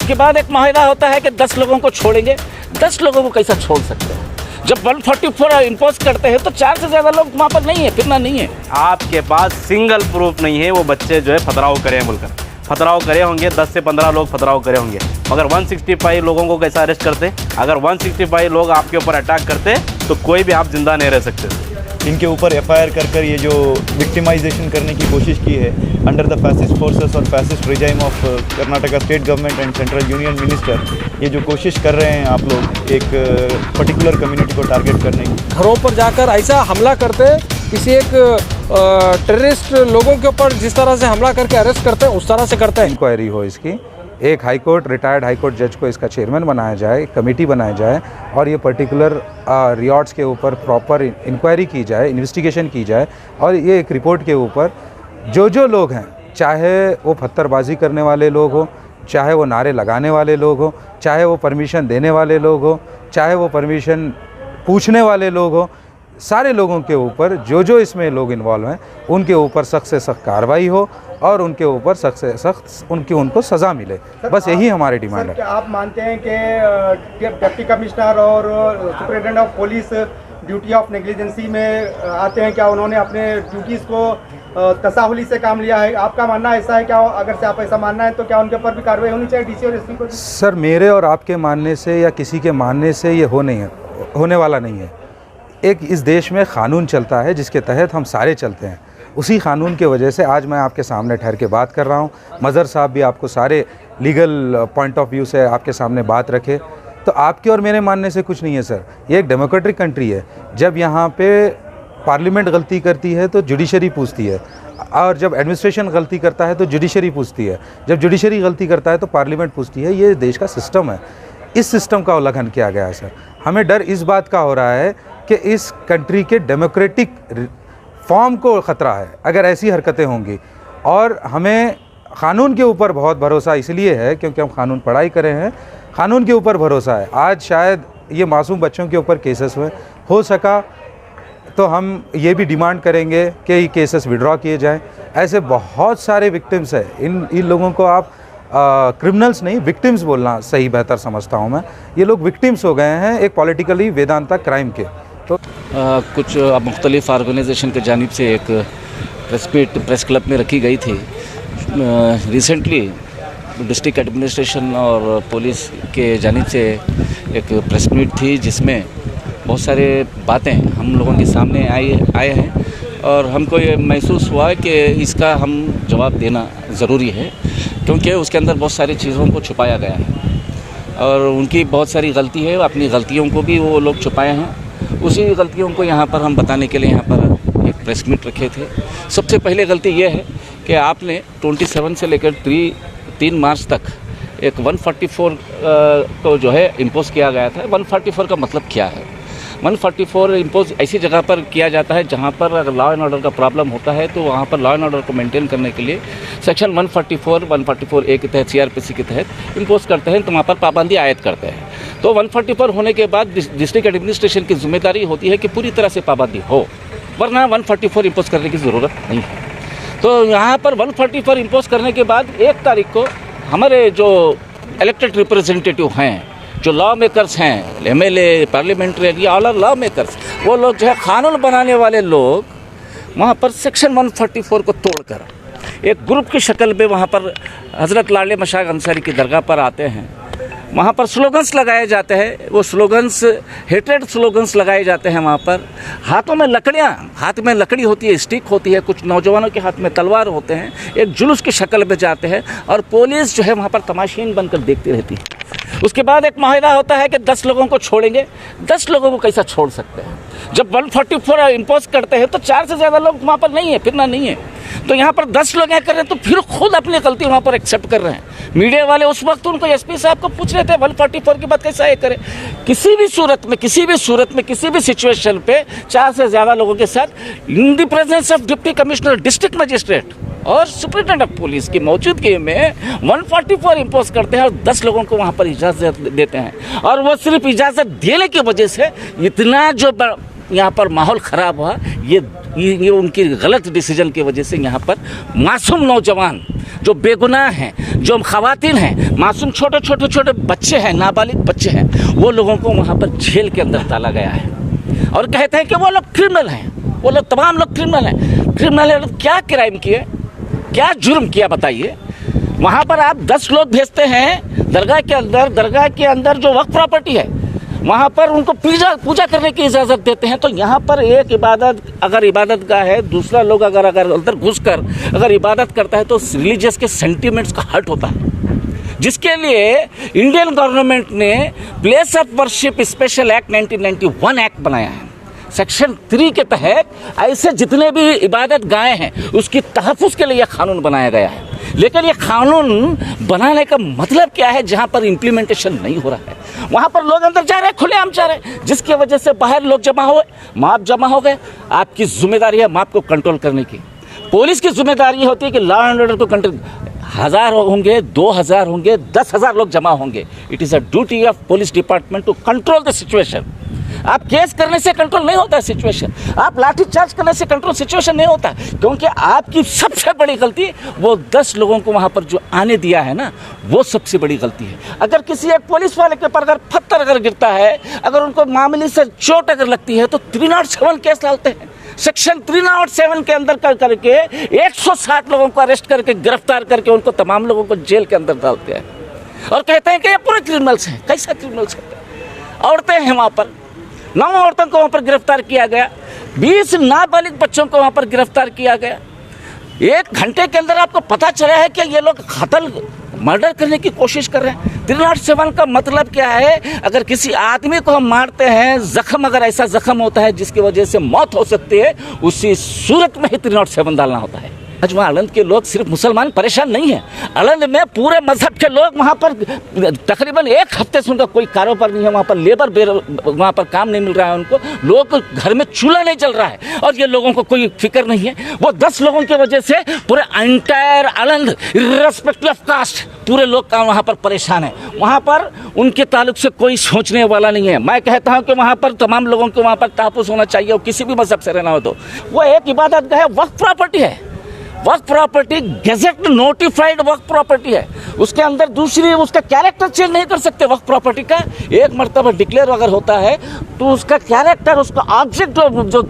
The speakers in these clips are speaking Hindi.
उसके बाद एक माहिदा होता है कि 10 लोगों को छोड़ेंगे। 10 लोगों को कैसा छोड़ सकते हैं? जब 144 इम्पोज करते हैं तो 4 से ज़्यादा लोग वहाँ पर नहीं है, फिरना नहीं है। आपके पास सिंगल प्रूफ नहीं है वो बच्चे जो है पथराव करे हैं बोलकर। पथराव करे होंगे, 10 से 15 लोग पथराव करे होंगे, मगर 165 लोगों को कैसा अरेस्ट करते? अगर 165 लोग आपके ऊपर अटैक करते तो कोई भी आप जिंदा नहीं रह सकते। इनके ऊपर एफआईआर कर ये जो विक्टिमाइजेशन करने की कोशिश की है अंडर द फैसिस्ट फोर्सेस और fascist regime of Karnataka state government and central union minister, ये जो कोशिश कर रहे हैं आप लोग एक पर्टिकुलर कम्युनिटी को टारगेट करने की, घरों पर जाकर ऐसा हमला करते, किसी एक टेररिस्ट लोगों के ऊपर जिस तरह से हमला करके अरेस्ट करते हैं उस तरह से करते हैं। इंक्वायरी हो इसकी, एक हाईकोर्ट रिटायर्ड हाईकोर्ट जज को इसका चेयरमैन बनाया जाए, कमेटी बनाया जाए और ये पर्टिकुलर रियॉर्ड्स के ऊपर प्रॉपर इंक्वायरी की जाए, इन्वेस्टिगेशन की जाए और ये एक रिपोर्ट के ऊपर जो लोग हैं, चाहे वो पत्थरबाजी करने वाले लोग हो, चाहे वो नारे लगाने वाले लोग हो, चाहे वो परमिशन देने वाले लोग हो, चाहे वो परमिशन पूछने वाले लोग हो, सारे लोगों के ऊपर जो इसमें लोग इन्वॉल्व हैं उनके ऊपर सख्त से सख्त कार्रवाई हो और उनके ऊपर सख्त से सख्त उनको सज़ा मिले। बस यही हमारी डिमांड है। क्या आप मानते हैं कि डिप्टी कमिश्नर और superintendent of police duty of negligence में आते हैं? क्या उन्होंने अपने ड्यूटीज़ को तसाहुली से काम लिया है? आपका मानना ऐसा है क्या? अगर से आप ऐसा मानना है तो क्या उनके ऊपर भी कार्रवाई होनी चाहिए, डीसी और एसपी को? सर, मेरे और आपके मानने से या किसी के मानने से ये होने वाला नहीं है। एक इस देश में क़ानून चलता है जिसके तहत हम सारे चलते हैं। उसी क़ानून की वजह से आज मैं आपके सामने ठहर के बात कर रहा हूँ। मज़हर साहब भी आपको सारे लीगल पॉइंट ऑफ व्यू से आपके सामने बात रखे, तो आपके और मेरे मानने से कुछ नहीं है सर। ये एक डेमोक्रेटिक कंट्री है। जब यहाँ पे पार्लियामेंट गलती करती है तो जुडिशरी पूछती है, और जब एडमिनिस्ट्रेशन गलती करता है तो जुडिशरी पूछती है, जब जुडिशरी गलती करता है तो पार्लियामेंट पूछती है। ये देश का सिस्टम है। इस सिस्टम का उल्लंघन किया गया है सर। हमें डर इस बात का हो रहा है कि इस कंट्री के डेमोक्रेटिक फॉर्म को ख़तरा है अगर ऐसी हरकतें होंगी। और हमें क़ानून के ऊपर बहुत भरोसा इसलिए है क्योंकि हम क़ानून पढ़ाई करे हैं, क़ानून के ऊपर भरोसा है। आज शायद ये मासूम बच्चों के ऊपर केसेस हुए, हो सका तो हम ये भी डिमांड करेंगे कि ये केसेस विड्रॉ किए जाएं। ऐसे बहुत सारे विक्टिम्स हैं। इन लोगों को आप क्रिमिनल्स नहीं, विक्टिम्स बोलना सही बेहतर समझता हूँ मैं। ये लोग विक्टिम्स हो गए हैं एक पॉलिटिकली वेदांता क्राइम के। तो कुछ मुख्तलिफ ऑर्गेनाइजेशन के जानिब से एक प्रेस क्लब में रखी गई थी। रिसेंटली डिस्ट्रिक्ट एडमिनिस्ट्रेशन और पुलिस के जानिब से एक प्रेस मीट थी जिसमें बहुत सारे बातें हम लोगों के सामने आए हैं और हमको ये महसूस हुआ कि इसका हम जवाब देना ज़रूरी है क्योंकि उसके अंदर बहुत सारी चीज़ों को छुपाया गया है और उनकी बहुत सारी गलती है। अपनी गलतियों को भी वो लोग छुपाए हैं। उसी गलतियों को यहाँ पर हम बताने के लिए यहाँ पर एक प्रेस मीट रखे थे। सबसे पहले गलती ये है कि आपने 27 से लेकर 3 मार्च तक एक 144 को जो है इम्पोज किया गया था। 144 का मतलब क्या है? 144 इम्पोज ऐसी जगह पर किया जाता है जहाँ पर अगर लॉ एंड ऑर्डर का प्रॉब्लम होता है तो वहाँ पर लॉ एंड ऑर्डर को मेंटेन करने के लिए सेक्शन 144 ए के तहत सीआरपीसी के तहत इम्पोज करते हैं तो वहाँ पर पाबंदी आयद करते हैं। तो 144 होने के बाद डिस्ट्रिक्ट एडमिनिस्ट्रेशन की जिम्मेदारी होती है कि पूरी तरह से पाबंदी हो, वरना 144 इम्पोज करने की ज़रूरत नहीं है। तो यहाँ पर 144 इम्पोज करने के बाद 1 तारीख को हमारे जो इलेक्टेड रिप्रेजेंटेटिव हैं, जो लॉ मेकर्स हैं, MLA, parliamentary, all are law makers, वो लोग जो है कानून बनाने वाले लोग वहाँ पर सेक्शन 144 को तोड़कर एक ग्रुप की शक्ल में वहाँ पर हज़रत लाले मशाक अंसारी की दरगाह पर आते हैं। वहाँ पर स्लोगन्स लगाए जाते हैं। वो स्लोगन्स हेटेड स्लोगन्स लगाए जाते हैं। वहाँ पर हाथ में लकड़ी होती है, स्टिक होती है, कुछ नौजवानों के हाथ में तलवार होते हैं, एक जुलूस की शक्ल में जाते हैं और पुलिस जो है वहाँ पर तमाशीन बनकर देखती रहती है। उसके बाद एक माहिदा होता है कि 10 लोगों को छोड़ेंगे। 10 लोगों को कैसा छोड़ सकते हैं? जब 144 इम्पोज करते हैं तो 4 से ज़्यादा लोग वहाँ पर नहीं है, फिरना नहीं है। तो यहाँ पर 10 लोग क्या कर रहे हैं तो फिर खुद अपनी गलती वहाँ पर एक्सेप्ट कर रहे हैं। मीडिया वाले उस वक्त उनको एसपी साहब को पूछ रहे थे 144 की बात कैसा ये करें। किसी भी सूरत में किसी भी सिचुएशन पे 4 से ज़्यादा लोगों के साथ in the presence of deputy commissioner, district magistrate और सुपरिटेंडेंट ऑफ पुलिस की मौजूदगी में 144 इम्पोज करते हैं और 10 लोगों को वहाँ पर इजाज़त देते हैं। और वो सिर्फ इजाज़त देने की वजह से इतना जो यहाँ पर माहौल ख़राब हुआ, ये उनकी गलत डिसीजन की वजह से यहाँ पर मासूम नौजवान जो बेगुनाह हैं, जो खवातीन हैं, मासूम छोटे छोटे छोटे बच्चे हैं, नाबालिग बच्चे हैं, वो लोगों को वहाँ पर जेल के अंदर डाला गया है और कहते हैं कि वो लोग क्रिमिनल हैं, वो लोग तमाम लोग क्रिमिनल हैं। क्रिमिनल है तो क्या क्राइम किए, क्या जुर्म किया बताइए। वहाँ पर आप 10 लोग भेजते हैं दरगाह के अंदर जो वक्फ प्रॉपर्टी है वहाँ पर उनको पूजा करने की इजाज़त देते हैं। तो यहाँ पर एक इबादत, अगर इबादत गाह है, दूसरा लोग अगर अंदर घुसकर अगर इबादत करता है तो रिलीजियस के सेंटिमेंट्स का हर्ट होता है, जिसके लिए इंडियन गवर्नमेंट ने place of worship special act 1991 act बनाया है। सेक्शन 3 के तहत ऐसे जितने भी इबादत गाहें हैं उसकी तहफ़्फ़ुज़ के लिए यह कानून बनाया गया है। लेकिन ये कानून बनाने का मतलब क्या है जहाँ पर इम्प्लीमेंटेशन नहीं हो रहा है, वहाँ पर लोग अंदर जा रहे हैं, खुलेआम जा रहे हैं, जिसकी वजह से बाहर लोग जमा हुए, माप जमा हो गए। आपकी जिम्मेदारी है माप को कंट्रोल करने की। पुलिस की जिम्मेदारी होती है कि लॉ एंड ऑर्डर को कंट्रोल। 1000 होंगे, 2000 होंगे, 10,000 लोग जमा होंगे, it is a duty of police department to control the situation. आप केस करने से कंट्रोल नहीं होता है सिचुएशन, आप लाठी चार्ज करने से कंट्रोल सिचुएशन नहीं होता, क्योंकि आपकी सबसे बड़ी गलती वो 10 लोगों को वहाँ पर जो आने दिया है ना, वो सबसे बड़ी गलती है। अगर किसी एक पुलिस वाले के ऊपर अगर पत्थर अगर गिरता है, अगर उनको मामूली से चोट अगर लगती है तो 307 केस डालते हैं। सेक्शन 307 के अंदर करके 160 लोगों को अरेस्ट करके गिरफ्तार करके उनको तमाम लोगों को जेल के अंदर डालते हैं और कहते हैं कि ये पूरे क्रिमिनल्स हैं। कैसा क्रिमिनल्स होते हैं? औरतें हैं वहाँ पर, 9 औरतों को वहाँ पर गिरफ्तार किया गया, 20 नाबालिग बच्चों को वहाँ पर गिरफ्तार किया गया। 1 घंटे के अंदर आपको पता चला है कि ये लोग कत्ल मर्डर करने की कोशिश कर रहे हैं। 307 का मतलब क्या है? अगर किसी आदमी को हम मारते हैं, जख्म अगर ऐसा जख्म होता है जिसकी वजह से मौत हो सकती है, उसी सूरत में ही 307 डालना होता है। आज वहाँ अलंद के लोग सिर्फ मुसलमान परेशान नहीं हैं, अलंद में पूरे मजहब के लोग वहाँ पर तकरीबन 1 हफ्ते से उनका कोई कारोबार नहीं है, वहाँ पर लेबर वहाँ पर काम नहीं मिल रहा है उनको, लोग घर में चूल्हा नहीं चल रहा है और ये लोगों को कोई फिक्र नहीं है। वो 10 लोगों की वजह से पूरे एंटायर अलंद इर्रेस्पेक्टिव ऑफ कास्ट पूरे लोग का वहाँ पर परेशान है। वहाँ पर उनके ताल्लुक से कोई सोचने वाला नहीं है। मैं कहता हूँ कि वहाँ पर तमाम लोगों को वहाँ पर तहफ़्फ़ुज़ होना चाहिए और किसी भी मजहब से रहना हो तो। वो एक इबादत गाह है, वक्फ प्रॉपर्टी है, वक्फ प्रॉपर्टी गेजेट नोटिफाइड वक्फ प्रॉपर्टी है, उसके अंदर दूसरी उसका कैरेक्टर चेंज नहीं कर सकते। वक्फ प्रॉपर्टी का एक मरतबा डिक्लेयर अगर होता है तो उसका कैरेक्टर, उसका ऑब्जेक्ट जो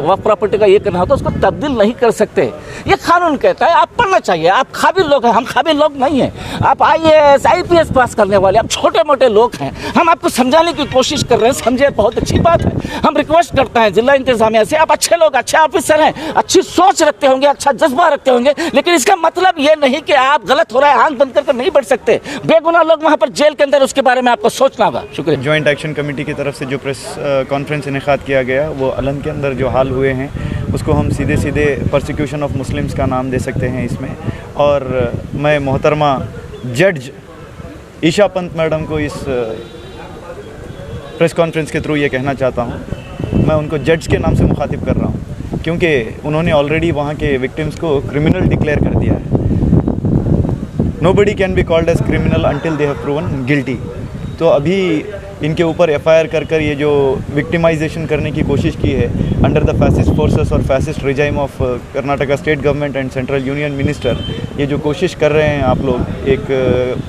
वक्फ प्रॉपर्टी का ये करना होता है उसको तब्दील नहीं कर सकते। ये कानून कहता है, आप पढ़ना चाहिए। आप काबिल लोग हैं, हम काबिल लोग नहीं हैं। आप IAS IPS पास करने वाले, आप छोटे मोटे लोग हैं। हम आपको समझाने की कोशिश कर रहे हैं, समझे, बहुत अच्छी बात है। हम रिक्वेस्ट करते हैं जिला इंतजामिया से, आप अच्छे लोग, अच्छे ऑफिसर हैं, अच्छी सोच रखते होंगे, अच्छा जज्बा रखते होंगे, लेकिन इसका मतलब ये नहीं कि आप गलत हो रहा है आंख बंद करके नहीं बढ़ सकते। बेगुनाह लोग वहाँ पर जेल के अंदर, उसके बारे में आपको सोचना होगा। शुक्रिया। जॉइंट एक्शन कमेटी की तरफ से जो प्रेस कॉन्फ्रेंस इनेकाद किया गया, वो अलंद के अंदर जो हाल हुए हैं उसको हम सीधे सीधे परसिक्यूशन ऑफ मुस्लिम्स का नाम दे सकते हैं इसमें। और मैं मोहतरमा जज ईशा पंत मैडम को इस प्रेस कॉन्फ्रेंस के थ्रू ये कहना चाहता हूँ, मैं उनको जज के नाम से मुखातिब कर रहा हूँ, क्योंकि उन्होंने ऑलरेडी वहाँ के विक्टिम्स को क्रिमिनल डिक्लेयर कर दिया है। Nobody can be called as criminal until they have proven guilty. तो अभी इनके ऊपर FIR कर ये जो विक्टिमाइजेशन करने की कोशिश की है अंडर द फैसिस्ट फोर्सेस और fascist regime of Karnataka state government and central union minister, ये जो कोशिश कर रहे हैं आप लोग एक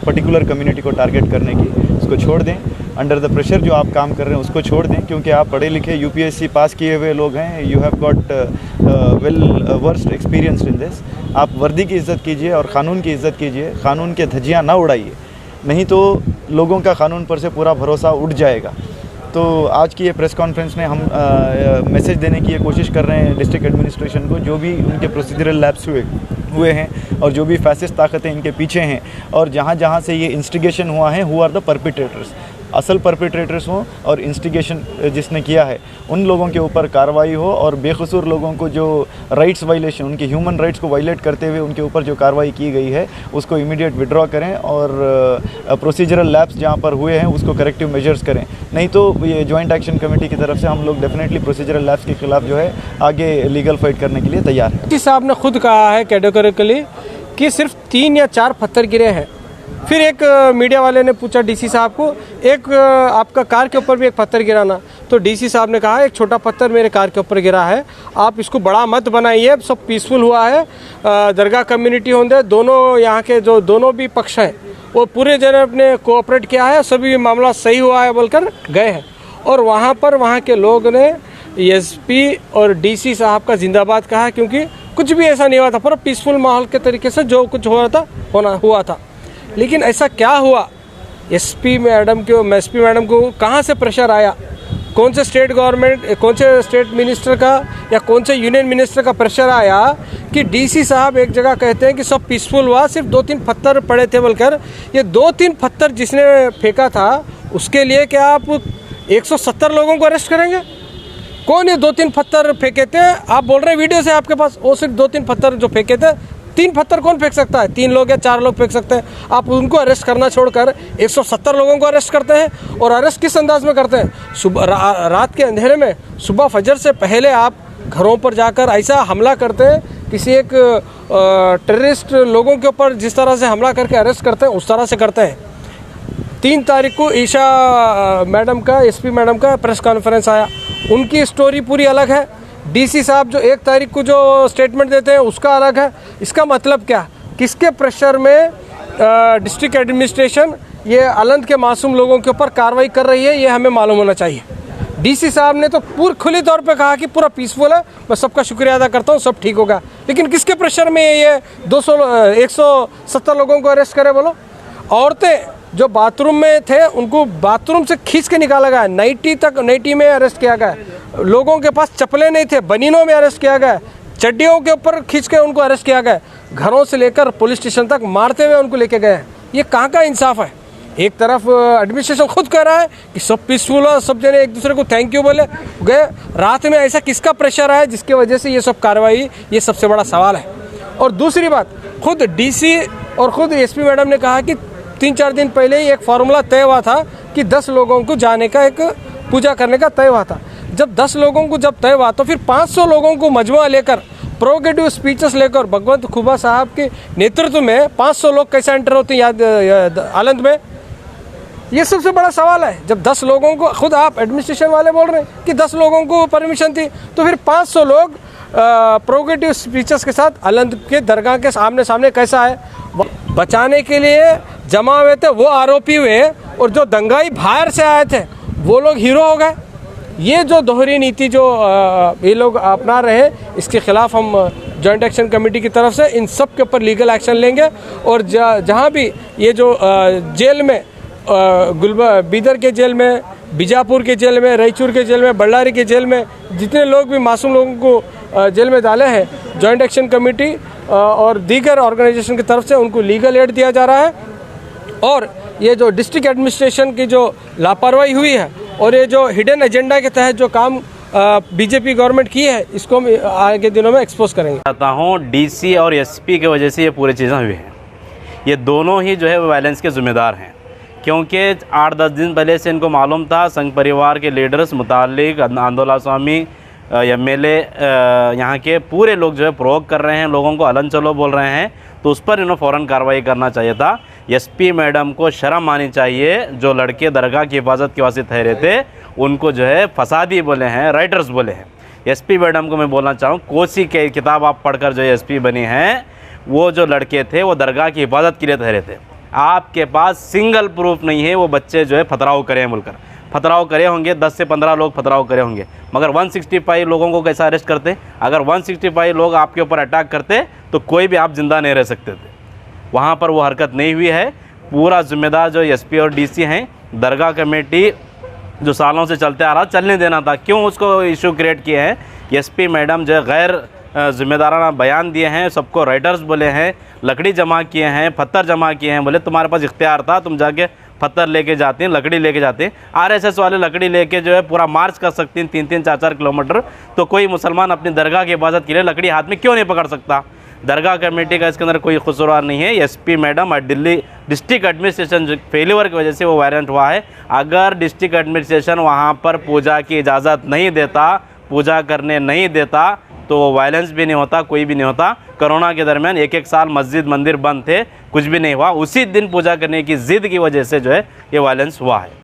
पर्टिकुलर कम्युनिटी को टारगेट करने की, उसको छोड़ दें। अंडर द प्रेशर जो आप काम कर रहे हैं उसको छोड़ दें, क्योंकि आप पढ़े लिखे UPSC पास किए हुए लोग हैं। You have got well versed experience in this. आप वर्दी की इज़्ज़त कीजिए और क़ानून की इज़्ज़त कीजिए, क़ानून के धज्जियाँ ना उड़ाइए, नहीं तो लोगों का कानून पर से पूरा भरोसा उठ जाएगा। तो आज की ये प्रेस कॉन्फ्रेंस में हम मैसेज देने की ये कोशिश कर रहे हैं डिस्ट्रिक्ट एडमिनिस्ट्रेशन को, जो भी उनके प्रोसीजरल लैप्स हुए हैं और जो भी फैसिस्ट ताकतें इनके पीछे हैं और जहाँ जहाँ से ये इंस्टिगेशन हुआ है, हु आर द परपिट्रेटर्स, असल परपिट्रेटर्स हों और इंस्टिगेशन जिसने किया है उन लोगों के ऊपर कार्रवाई हो, और बेकसूर लोगों को जो राइट्स वायलेशन, उनके ह्यूमन राइट्स को वायलेट करते हुए उनके ऊपर जो कार्रवाई की गई है उसको इमीडिएट विड्रॉ करें और प्रोसीजरल लैप्स जहाँ पर हुए हैं उसको करेक्टिव मेजर्स करें। नहीं तो ये जॉइंट एक्शन कमेटी की तरफ से हम लोग डेफिनेटली प्रोसीजरल लैप्स के खिलाफ जो है आगे लीगल फाइट करने के लिए तैयार हैं। साहब ने खुद कहा है कैटेगोरिकली कि सिर्फ 3 या 4 पत्थर गिरे हैं फिर एक मीडिया वाले ने पूछा डीसी साहब को, एक आपका कार के ऊपर भी एक पत्थर गिरा ना, तो डीसी साहब ने कहा एक छोटा पत्थर मेरे कार के ऊपर गिरा है, आप इसको बड़ा मत बनाइए, सब पीसफुल हुआ है, दरगाह कम्युनिटी होंगे, दोनों यहाँ के जो दोनों भी पक्ष हैं वो पूरे जने अपने कोऑपरेट किया है, सभी मामला सही हुआ है बोलकर गए हैं। और वहाँ पर वहाँ के लोग ने एसपी और डीसी साहब का जिंदाबाद कहा, क्योंकि कुछ भी ऐसा नहीं हुआ था, पर पीसफुल माहौल के तरीके से जो कुछ हुआ था। लेकिन ऐसा क्या हुआ, एसपी मैडम को कहाँ से प्रेशर आया, कौन से स्टेट गवर्नमेंट, कौन से स्टेट मिनिस्टर का या कौन से यूनियन मिनिस्टर का प्रेशर आया कि डीसी साहब एक जगह कहते हैं कि सब पीसफुल हुआ, सिर्फ 2-3 पत्थर पड़े थे बोलकर। ये 2-3 पत्थर जिसने फेंका था उसके लिए क्या आप 170 लोगों को अरेस्ट करेंगे? कौन ये 2-3 पत्थर फेंके थे? आप बोल रहे हैं वीडियो से आपके पास, वो सिर्फ 2-3 पत्थर जो फेंके थे। 3 पत्थर कौन फेंक सकता है? 3 लोग या 4 लोग फेंक सकते हैं। आप उनको अरेस्ट करना छोड़कर 170 लोगों को अरेस्ट करते हैं। और अरेस्ट किस अंदाज में करते हैं? सुबह रात के अंधेरे में, सुबह फजर से पहले आप घरों पर जाकर ऐसा हमला करते हैं, किसी एक टेररिस्ट लोगों के ऊपर जिस तरह से हमला करके अरेस्ट करते हैं उस तरह से करते हैं। 3 तारीख को ईशा मैडम का, एसपी मैडम का प्रेस कॉन्फ्रेंस आया, उनकी स्टोरी पूरी अलग है। डीसी साहब जो 1 तारीख को जो स्टेटमेंट देते हैं उसका अलग है। इसका मतलब क्या, किसके प्रेशर में डिस्ट्रिक्ट एडमिनिस्ट्रेशन ये अलंद के मासूम लोगों के ऊपर कार्रवाई कर रही है, ये हमें मालूम होना चाहिए। डीसी साहब ने तो पूरी खुली तौर पे कहा कि पूरा पीसफुल है, मैं सबका शुक्रिया अदा करता हूँ, सब ठीक होगा। लेकिन किसके प्रेशर में ये 170 लोगों को अरेस्ट करे बोलो? औरतें जो बाथरूम में थे उनको बाथरूम से खींच के निकाला गया, नाइटी में अरेस्ट किया गया, लोगों के पास चप्पलें नहीं थे, बनीनों में अरेस्ट किया गया, चड्डियों के ऊपर खींच के उनको अरेस्ट किया गया, घरों से लेकर पुलिस स्टेशन तक मारते हुए उनको लेके गए हैं। ये कहाँ का इंसाफ है? एक तरफ एडमिनिस्ट्रेशन खुद कह रहा है कि सब पीसफुल है, सब जने एक दूसरे को थैंक यू बोले गए, रात में ऐसा किसका प्रेशर है जिसकी वजह से ये सब कार्रवाई, ये सबसे बड़ा सवाल है। और दूसरी बात, खुद डीसी और खुद एसपी मैडम ने कहा कि 3-4 दिन पहले ही एक फार्मूला तय हुआ था कि 10 लोगों को जाने का, एक पूजा करने का तय हुआ था। जब 10 लोगों को जब तय हुआ तो फिर 500 लोगों को मजमुआ लेकर, प्रोगेटिव स्पीचेस लेकर, भगवंत खुबा साहब के नेतृत्व में 500 लोग कैसे एंटर होते हैं आलंद में? ये सबसे बड़ा सवाल है। जब 10 लोगों को, खुद आप एडमिनिस्ट्रेशन वाले बोल रहे हैं कि 10 लोगों को परमिशन थी, तो फिर 500 लोग प्रोगेटिव स्पीचेस के साथ आलंद के दरगाह के सामने कैसा है? बचाने के लिए जमा हुए थे वो आरोपी हुए, और जो दंगाई बाहर से आए थे वो लोग हीरो हो गए। ये जो दोहरी नीति जो ये लोग अपना रहे हैं, इसके खिलाफ हम जॉइंट एक्शन कमेटी की तरफ से इन सब के ऊपर लीगल एक्शन लेंगे। और जहाँ भी ये जो जेल में, बीदर के जेल में, बीजापुर के जेल में, रायचूर के जेल में, बल्लारी के जेल में जितने लोग भी मासूम लोगों को जेल में डाले हैं, जॉइंट एक्शन कमेटी और दीगर ऑर्गेनाइजेशन की तरफ से उनको लीगल एड दिया जा रहा है। और ये जो डिस्ट्रिक्ट एडमिनिस्ट्रेशन की जो लापरवाही हुई है और ये जो हिडन एजेंडा के तहत जो काम बीजेपी गवर्नमेंट की है, इसको हम आगे दिनों में एक्सपोज करेंगे। चाहता हूँ डीसी और एसपी की वजह से ये पूरी चीज़ें हुई हैं। ये दोनों ही जो है वायलेंस के ज़िम्मेदार हैं, क्योंकि 8-10 दिन पहले से इनको मालूम था संघ परिवार के लीडर्स मुतालिक आंदोला स्वामी MLA यहाँ के पूरे लोग जो है प्रोवोक कर रहे हैं, लोगों को अलन चलो बोल रहे हैं, तो उस पर इन्होंने फ़ौरन कार्रवाई करना चाहिए था। एसपी मैडम को शर्म आनी चाहिए, जो लड़के दरगाह की हिफाजत के वास्ते ठहरे थे उनको जो है फसादी बोले हैं, राइटर्स बोले हैं। एसपी मैडम को मैं बोलना चाहूँ, कोसी के किताब आप पढ़कर जो एसपी बनी हैं, वो जो लड़के थे वो दरगाह की हिफाजत के लिए ठहरे थे। आपके पास सिंगल प्रूफ नहीं है वो बच्चे जो है फतराव करे हैं बोलकर। फतराव करे होंगे, 10 से 15 लोग फतराव करे होंगे, मगर 165 लोगों को कैसा अरेस्ट करते? अगर 165 लोग आपके ऊपर अटैक करते तो कोई भी आप ज़िंदा नहीं रह सकते थे। वहाँ पर वो हरकत नहीं हुई है। पूरा जिम्मेदार जो एसपी और डीसी हैं, दरगाह कमेटी जो सालों से चलते आ रहा, चलने देना था। क्यों उसको इशू क्रिएट किए हैं? एसपी मैडम जो गैर जिम्मेदाराना बयान दिए हैं, सबको राइटर्स बोले हैं, लकड़ी जमा किए हैं, पत्थर जमा किए हैं, बोले तुम्हारे पास इख्तियार था, तुम जाके पत्थर लेके जाते हैं, लकड़ी लेके जाते हैं। RSS वाले लकड़ी लेके जो है पूरा मार्च कर सकते हैं 3-3, 4-4 किलोमीटर, तो कोई मुसलमान अपनी दरगाह की हिफाजत के लिए लकड़ी हाथ में क्यों नहीं पकड़ सकता? दरगाह कमेटी का इसके अंदर कोई कसूरवार नहीं है। एसपी मैडम और दिल्ली डिस्ट्रिक्ट एडमिनिस्ट्रेशन जो फेलियर की वजह से वो वायलेंट हुआ है। अगर डिस्ट्रिक्ट एडमिनिस्ट्रेशन वहाँ पर पूजा की इजाज़त नहीं देता, पूजा करने नहीं देता तो वो वायलेंस भी नहीं होता, कोई भी नहीं होता। कोरोना के दरमियान एक साल मस्जिद मंदिर बंद थे, कुछ भी नहीं हुआ। उसी दिन पूजा करने की ज़िद की वजह से जो है ये वायलेंस हुआ है।